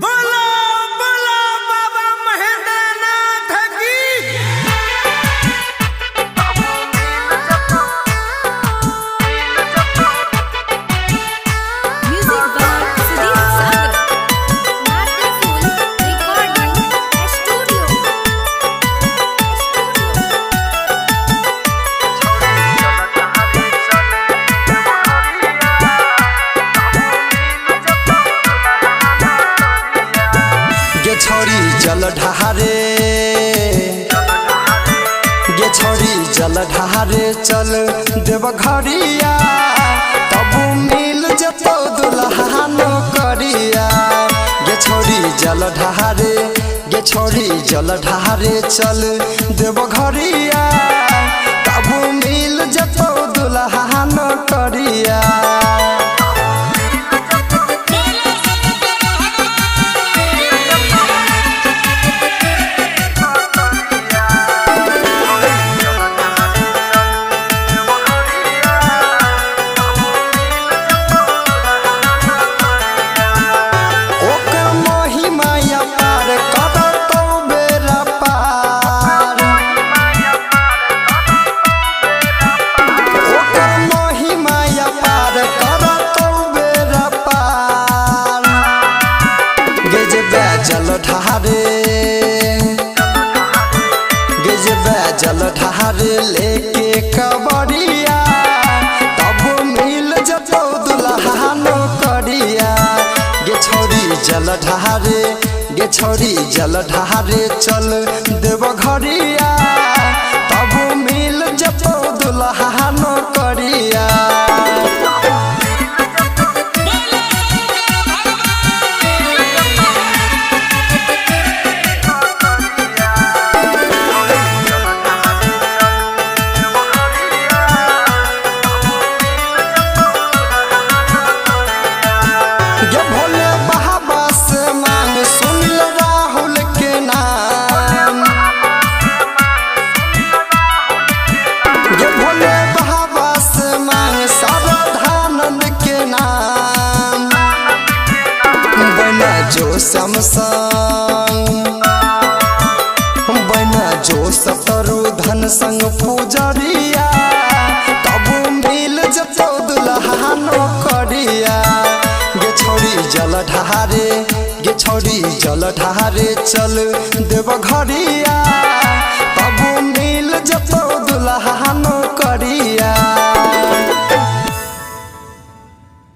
बोलो बोलो बाबा महेंद्रनाथ की। Music by Sudeep Sagar. Martin Recording Studio. गे छोरी जल ढहारे गे छोरी जल ढहारे चल देव घरिया तब मिल जतो दुल्हन करिया। गे छोरी जल ढहारे गे छोरी जल ढहारे चल देव घरिया तब मिल जतो दुल्हन करिया। जल ढहारे लेके कबरिया तब मिल जतो दुल्हन करिया। गे छोरी जल ढहारे गे छोरी जल ढहारे चल देव घरिया तब मिल जतो दुल्हन करिया। बना जो सतरु धन संग पूजरिया तब मिल जतो दुल्हन करिया। गे छोरी जल ढहारे गे छोरी जल ढहारे चल देव घरिया तब मिल जतो दुल्हन